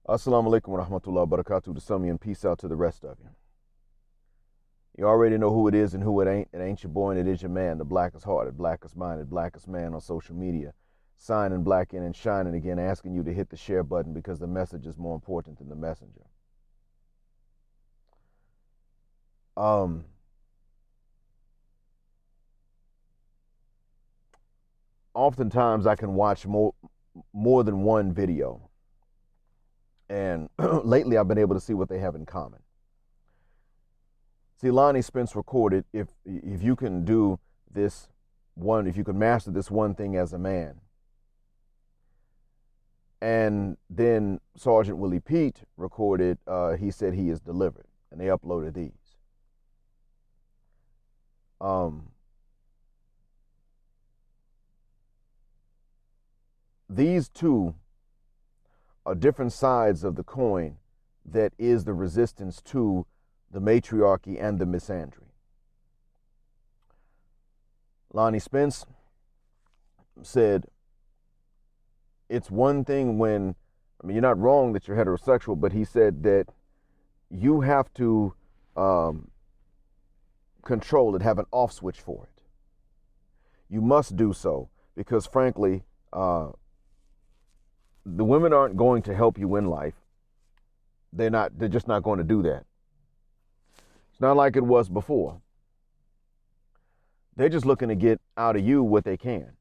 Assalamu alaikum wa rahmatullahi wa barakatuh to some of you, and peace out to the rest of you. You already know who it is and who it ain't. It ain't your boy and it is your man, the blackest hearted, blackest minded, blackest man on social media, signing black in and shining again, asking you to hit the share button because the message is more important than the messenger. Oftentimes I can watch more than one video. And lately I've been able to see what they have in common. See, Lonnie Spence recorded, if you can do this one, if you can master this one thing as a man. And then Sergeant Willie Pete recorded, he said he is delivered. And they uploaded these. These two are different sides of the coin that is the resistance to the matriarchy and the misandry. Lonnie Spence said, it's one thing when, you're not wrong that you're heterosexual, but he said that you have to control it, have an off switch for it. You must do so because, frankly, the women aren't going to help you in life. They're just not going to do that. It's not like it was before. They're just looking to get out of you what they can.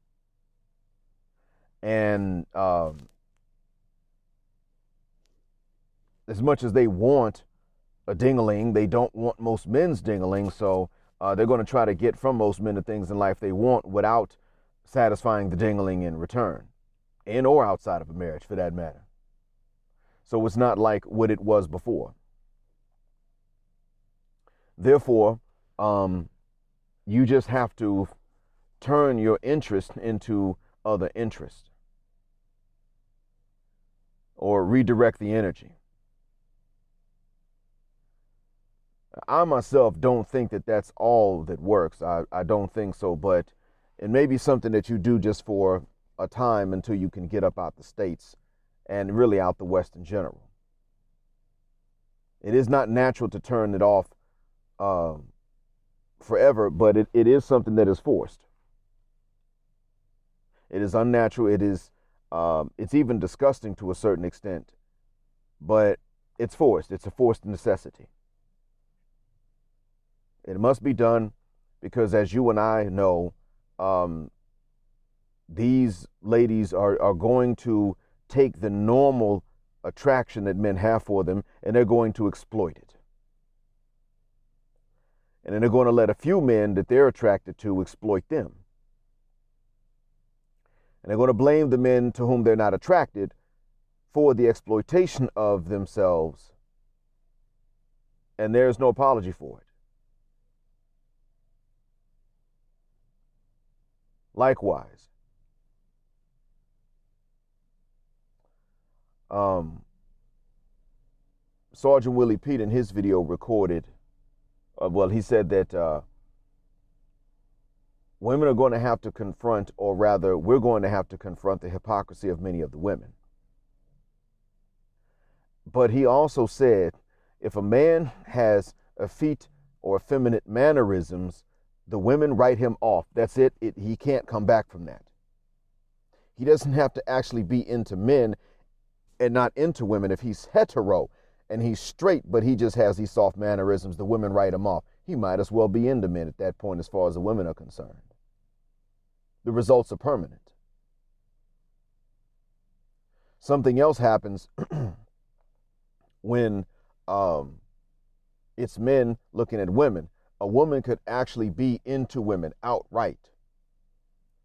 And as much as they want a ding-a-ling, they don't want most men's ding-a-ling, so they're going to try to get from most men the things in life they want without satisfying the ding-a-ling in return. In or outside of a marriage, for that matter. So it's not like what it was before. Therefore, you just have to turn your interest into other interest, or redirect the energy. I myself don't think that that's all that works. I don't think so, but it may be something that you do just for a time until you can get up out the States and really out the West in general. It is not natural to turn it off forever, but it is something that is forced. It is unnatural. It is, it's even disgusting to a certain extent, but it's forced. It's a forced necessity. It must be done because, as you and I know, these ladies are going to take the normal attraction that men have for them, and they're going to exploit it. And then they're going to let a few men that they're attracted to exploit them. And they're going to blame the men to whom they're not attracted for the exploitation of themselves. And there's no apology for it. Likewise, Sergeant Willie Pete in his video recorded, he said that women are going to have to confront, or rather, we're going to have to confront the hypocrisy of many of the women. But he also said, if a man has effete or effeminate mannerisms, the women write him off. That's it. He can't come back from that. He doesn't have to actually be into men and not into women. If he's hetero and he's straight, but he just has these soft mannerisms, the women write him off. He might as well be into men at that point as far as the women are concerned. The results are permanent. Something else happens when it's men looking at women. A woman could actually be into women outright,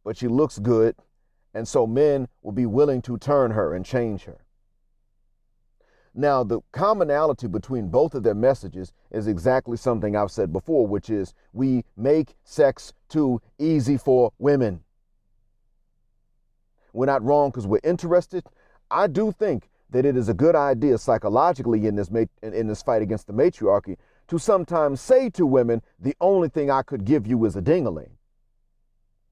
but she looks good, and so men will be willing to turn her and change her. Now, the commonality between both of their messages is exactly something I've said before, which is we make sex too easy for women. We're not wrong because we're interested. I do think that it is a good idea psychologically in this fight against the matriarchy to sometimes say to women, the only thing I could give you is a ding-a-ling.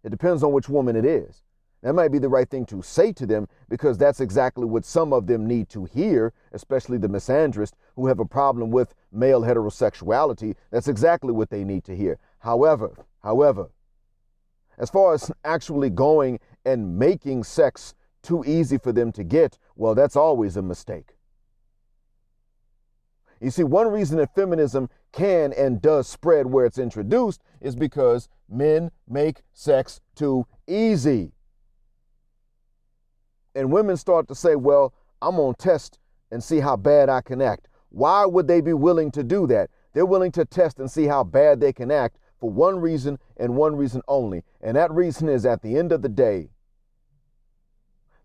It depends on which woman it is. That might be the right thing to say to them, because that's exactly what some of them need to hear, especially the misandrists who have a problem with male heterosexuality. That's exactly what they need to hear. However, as far as actually going and making sex too easy for them to get, well, that's always a mistake. You see, one reason that feminism can and does spread where it's introduced is because men make sex too easy. And women start to say, well, I'm going to test and see how bad I can act. Why would they be willing to do that? They're willing to test and see how bad they can act for one reason and one reason only. And that reason is, at the end of the day,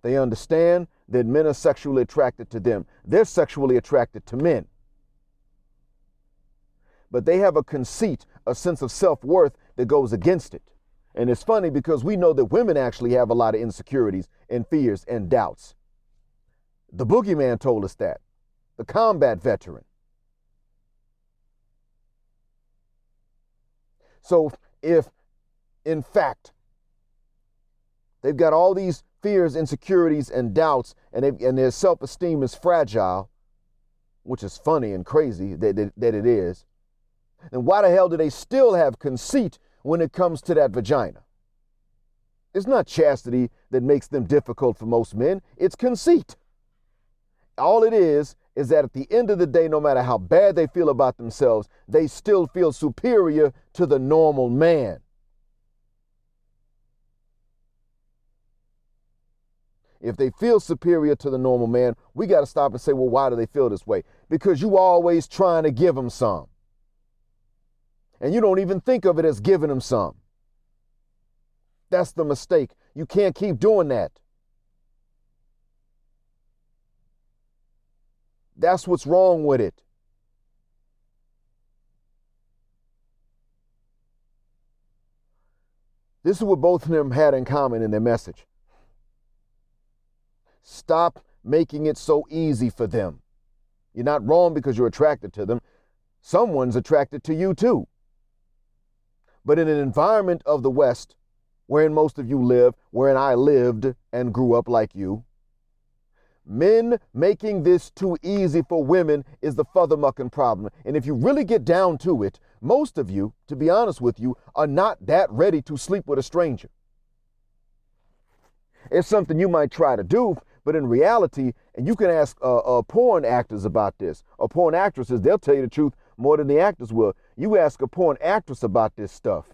they understand that men are sexually attracted to them. They're sexually attracted to men. But they have a conceit, a sense of self-worth that goes against it. And it's funny because we know that women actually have a lot of insecurities and fears and doubts. The boogeyman told us that. The combat veteran. So if, in fact, they've got all these fears, insecurities, and doubts, and their self-esteem is fragile, which is funny and crazy that it is, then why the hell do they still have conceit when it comes to that vagina? It's not chastity that makes them difficult for most men. It's conceit. All it is that at the end of the day, no matter how bad they feel about themselves, they still feel superior to the normal man. If they feel superior to the normal man, we got to stop and say, well, why do they feel this way? Because you always trying to give them some. And you don't even think of it as giving them some. That's the mistake. You can't keep doing that. That's what's wrong with it. This is what both of them had in common in their message. Stop making it so easy for them. You're not wrong because you're attracted to them. Someone's attracted to you too. But in an environment of the West, wherein most of you live, wherein I lived and grew up like you, men making this too easy for women is the furthermucking problem. And if you really get down to it, most of you, to be honest with you, are not that ready to sleep with a stranger. It's something you might try to do, but in reality, and you can ask porn actors about this, or porn actresses, they'll tell you the truth more than the actors will. You ask a porn actress about this stuff.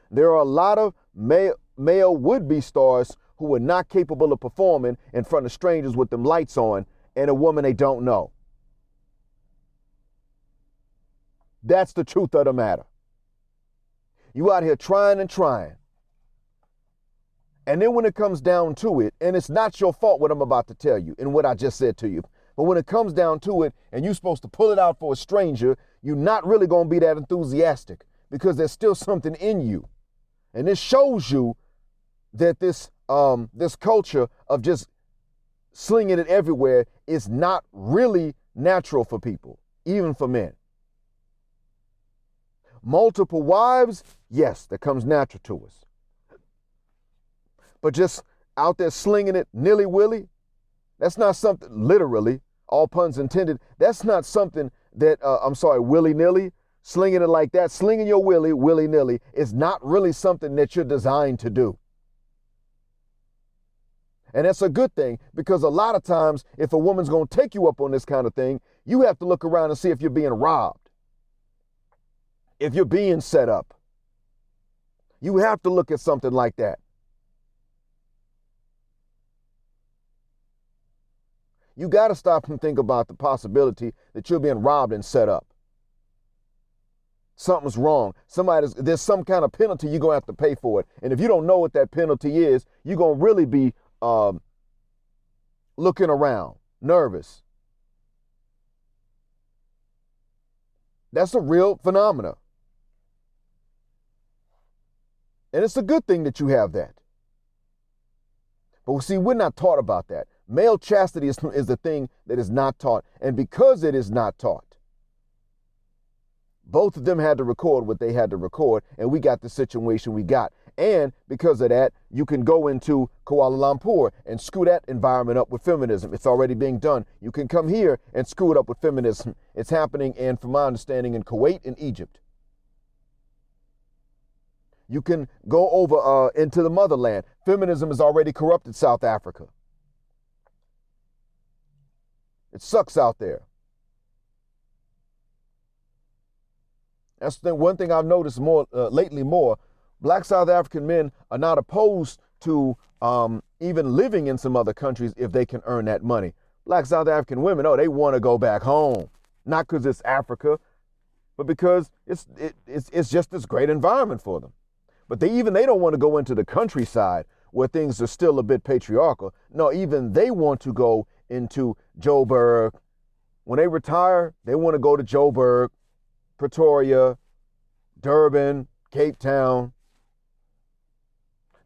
There are a lot of male would-be stars who are not capable of performing in front of strangers with them lights on and a woman they don't know. That's the truth of the matter. You out here trying and trying. And then when it comes down to it, and it's not your fault what I'm about to tell you and what I just said to you, but when it comes down to it and you're supposed to pull it out for a stranger, you're not really going to be that enthusiastic because there's still something in you. And this shows you that this culture of just slinging it everywhere is not really natural for people, even for men. Multiple wives, yes, that comes natural to us. But just out there slinging it nilly-willy, that's not something, literally, all puns intended, that's not something that, willy-nilly, slinging it like that, slinging your willy-nilly is not really something that you're designed to do. And that's a good thing, because a lot of times, if a woman's going to take you up on this kind of thing, you have to look around and see if you're being robbed, if you're being set up. You have to look at something like that. You got to stop and think about the possibility that you're being robbed and set up. Something's wrong. There's some kind of penalty you're going to have to pay for it. And if you don't know what that penalty is, you're going to really be looking around, nervous. That's a real phenomena. And it's a good thing that you have that. But see, we're not taught about that. Male chastity is the thing that is not taught. And because it is not taught, both of them had to record what they had to record, and we got the situation we got. And because of that, you can go into Kuala Lumpur and screw that environment up with feminism. It's already being done. You can come here and screw it up with feminism. It's happening, and from my understanding, in Kuwait and Egypt. You can go over into the motherland. Feminism has already corrupted South Africa. It sucks out there. That's the one thing I've noticed more lately. Black South African men are not opposed to even living in some other countries if they can earn that money. Black South African women, they want to go back home, not because it's Africa, but because it's just this great environment for them. But they don't want to go into the countryside where things are still a bit patriarchal. No, even they want to go into Joburg. When they retire, they want to go to Joburg, Pretoria, Durban, Cape Town.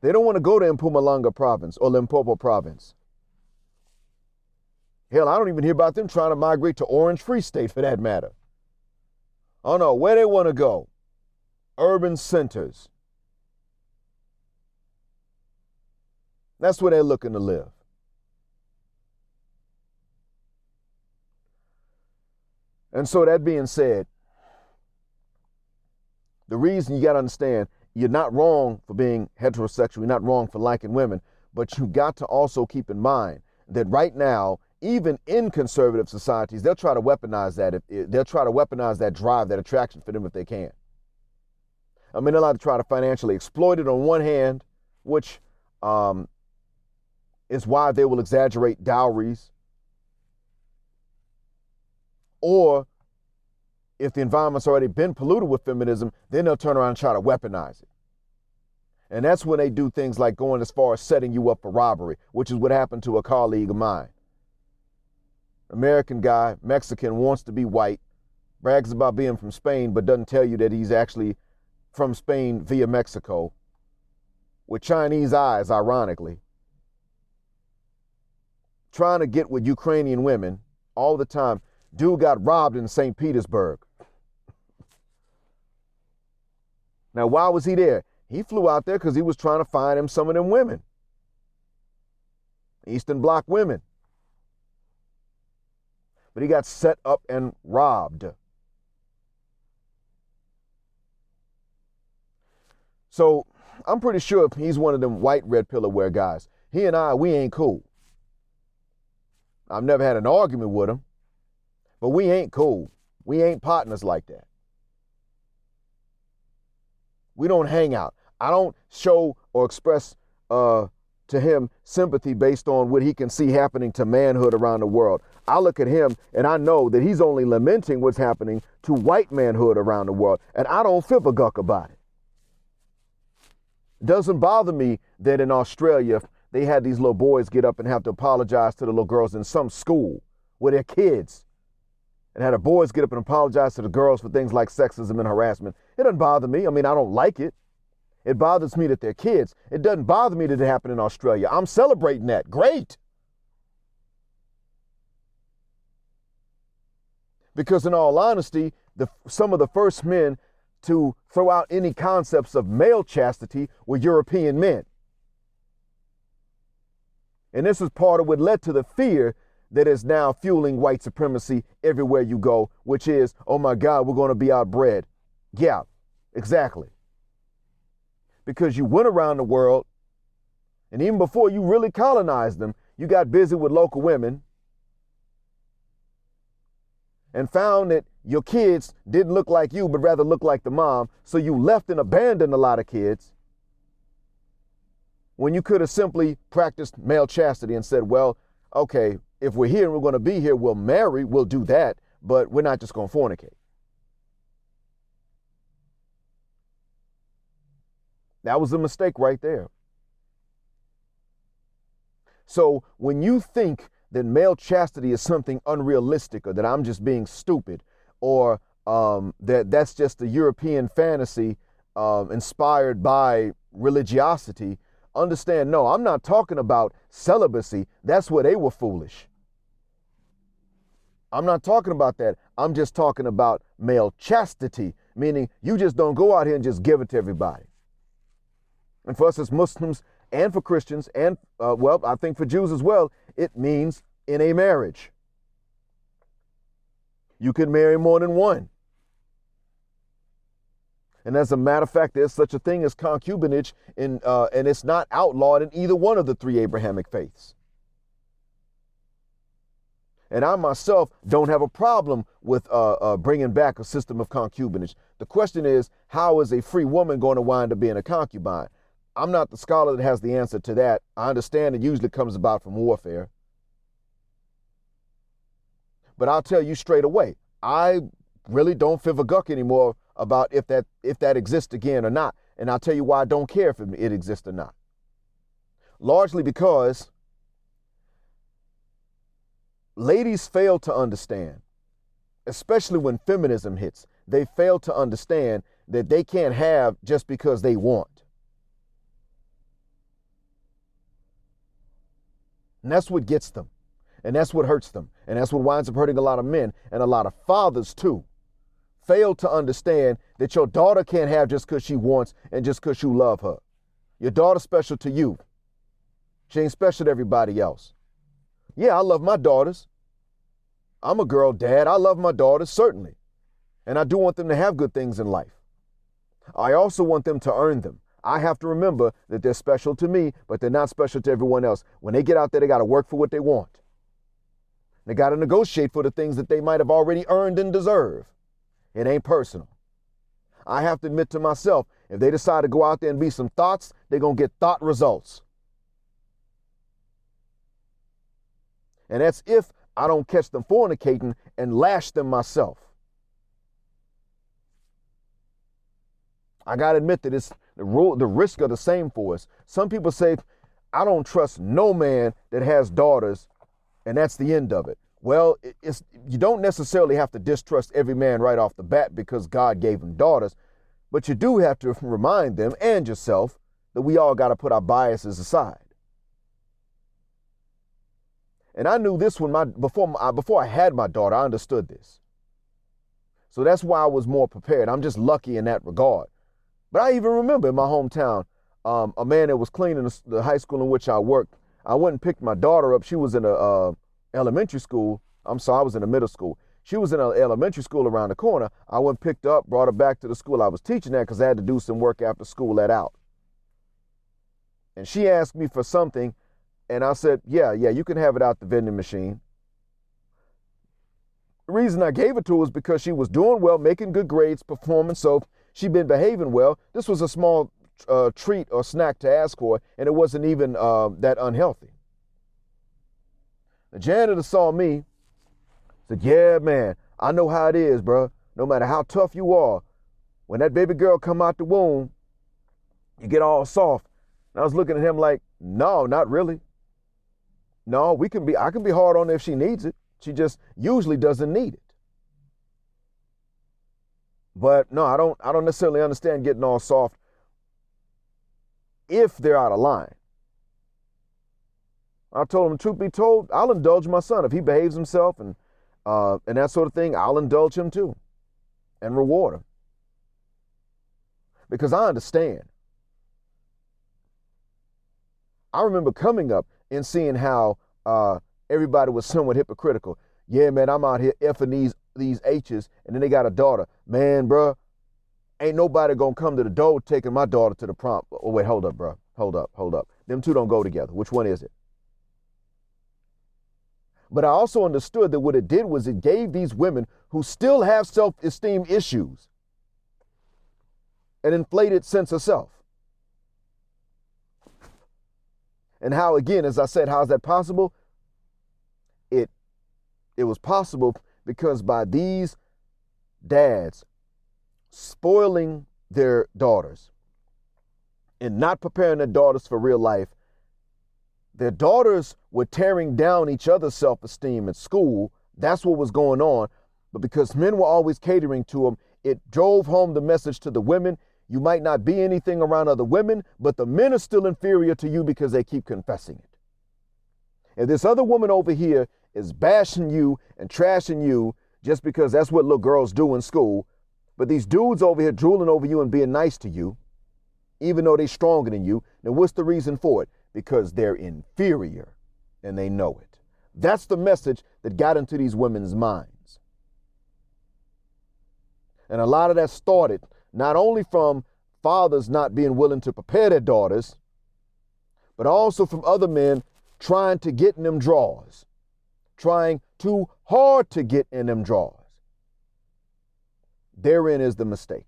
They don't want to go to Mpumalanga province or Limpopo province. Hell, I don't even hear about them trying to migrate to Orange Free State for that matter. Oh no, where they want to go? Urban centers. That's where they're looking to live. And so that being said, the reason you got to understand, you're not wrong for being heterosexual, you're not wrong for liking women, but you got to also keep in mind that right now, even in conservative societies, they'll try to weaponize that. They'll try to weaponize that drive, that attraction for them if they can. I mean, they'll have to try to financially exploit it on one hand, which is why they will exaggerate dowries. Or if the environment's already been polluted with feminism, then they'll turn around and try to weaponize it. And that's when they do things like going as far as setting you up for robbery, which is what happened to a colleague of mine. American guy, Mexican, wants to be white, brags about being from Spain, but doesn't tell you that he's actually from Spain via Mexico, with Chinese eyes, ironically. Trying to get with Ukrainian women all the time. Dude got robbed in St. Petersburg. Now, why was he there? He flew out there because he was trying to find him some of them women. Eastern Bloc women. But he got set up and robbed. So I'm pretty sure he's one of them white red pillar wear guys. He and we ain't cool. I've never had an argument with him, but we ain't cool. We ain't partners like that. We don't hang out. I don't show or express to him sympathy based on what he can see happening to manhood around the world. I look at him and I know that he's only lamenting what's happening to white manhood around the world, and I don't fib a guck about it. It doesn't bother me that in Australia they had these little boys get up and have to apologize to the little girls in some school with their kids, and had the boys get up and apologize to the girls for things like sexism and harassment. It doesn't bother me. I mean, I don't like it. It bothers me that they're kids. It doesn't bother me that it happened in Australia. I'm celebrating that. Great. Because in all honesty, some of the first men to throw out any concepts of male chastity were European men. And this is part of what led to the fear that is now fueling white supremacy everywhere you go, which is, oh my God, we're going to be outbred. Yeah, exactly. Because you went around the world, and even before you really colonized them, you got busy with local women and found that your kids didn't look like you, but rather looked like the mom. So you left and abandoned a lot of kids when you could have simply practiced male chastity and said, well, okay, if we're here and we're going to be here, we'll marry, we'll do that, but we're not just going to fornicate. That was a mistake right there. So when you think that male chastity is something unrealistic, or that I'm just being stupid, or that's just a European fantasy inspired by religiosity, understand, no, I'm not talking about celibacy. That's where they were foolish. I'm not talking about that. I'm just talking about male chastity, meaning you just don't go out here and just give it to everybody. And for us as Muslims and for Christians and, I think for Jews as well, it means in a marriage. You can marry more than one. And as a matter of fact, there's such a thing as concubinage, and it's not outlawed in either one of the three Abrahamic faiths. And I myself don't have a problem with bringing back a system of concubinage. The question is, how is a free woman going to wind up being a concubine? I'm not the scholar that has the answer to that. I understand it usually comes about from warfare. But I'll tell you straight away, I really don't give a guck anymore about if that exists again or not. And I'll tell you why I don't care if it exists or not. Largely because ladies fail to understand, especially when feminism hits, they fail to understand that they can't have just because they want. And that's what gets them. And that's what hurts them. And that's what winds up hurting a lot of men and a lot of fathers too. Fail to understand that your daughter can't have just because she wants and just because you love her. Your daughter's special to you. She ain't special to everybody else. Yeah, I love my daughters. I'm a girl dad. I love my daughters, certainly. And I do want them to have good things in life. I also want them to earn them. I have to remember that they're special to me, but they're not special to everyone else. When they get out there, they got to work for what they want. They got to negotiate for the things that they might have already earned and deserve. It ain't personal. I have to admit to myself, if they decide to go out there and be some thoughts, they're going to get thought results. And that's if I don't catch them fornicating and lash them myself. I got to admit that it's the risk are the same for us. Some people say, I don't trust no man that has daughters, and that's the end of it. Well, you don't necessarily have to distrust every man right off the bat because God gave them daughters, but you do have to remind them and yourself that we all got to put our biases aside. And I knew this before I had my daughter, I understood this. So that's why I was more prepared. I'm just lucky in that regard. But I even remember in my hometown, a man that was cleaning the high school in which I worked, I went and picked my daughter up. She was in a elementary school. I was in a middle school. She was in an elementary school around the corner. I went and picked her up, brought her back to the school I was teaching at because I had to do some work after school let out. And she asked me for something, and I said, yeah, you can have it out the vending machine. The reason I gave it to her was because she was doing well, making good grades, performing, so she'd been behaving well. This was a small treat or snack to ask for, and it wasn't even that unhealthy. The janitor saw me, said, yeah, man, I know how it is, bro. No matter how tough you are, when that baby girl come out the womb, you get all soft. And I was looking at him like, no, not really. No, I can be hard on her if she needs it. She just usually doesn't need it. But no, I don't necessarily understand getting all soft if they're out of line. I told him, truth be told, I'll indulge my son. If he behaves himself and that sort of thing, I'll indulge him too and reward him. Because I understand. I remember coming up and seeing how everybody was somewhat hypocritical. Yeah, man, I'm out here effing these H's, and then they got a daughter. Man, bro, ain't nobody gonna come to the door taking my daughter to the prom. Oh, wait, hold up, bro. Hold up. Them two don't go together. Which one is it? But I also understood that what it did was it gave these women who still have self-esteem issues an inflated sense of self. And how, again, as I said, how is that possible? It was possible because by these dads spoiling their daughters and not preparing their daughters for real life, their daughters were tearing down each other's self-esteem at school. That's what was going on. But because men were always catering to them, it drove home the message to the women. You might not be anything around other women, but the men are still inferior to you because they keep confessing it. If this other woman over here is bashing you and trashing you just because that's what little girls do in school, but these dudes over here drooling over you and being nice to you, even though they're stronger than you. Now, what's the reason for it? Because they're inferior and they know it. That's the message that got into these women's minds. And a lot of that started not only from fathers not being willing to prepare their daughters, but also from other men trying to get in them drawers, trying too hard to get in them drawers. Therein is the mistake.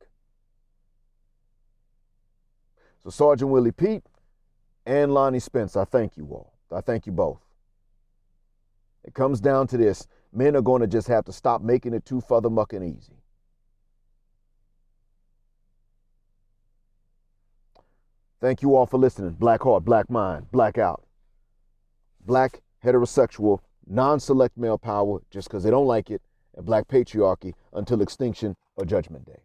So Sergeant Willie Pete and Lonnie Spence, I thank you all. I thank you both. It comes down to this. Men are going to just have to stop making it too fucking easy. Thank you all for listening. Black Heart, Black Mind, Blackout. Black, heterosexual, non-select male power just because they don't like it, and black patriarchy until extinction or judgment day.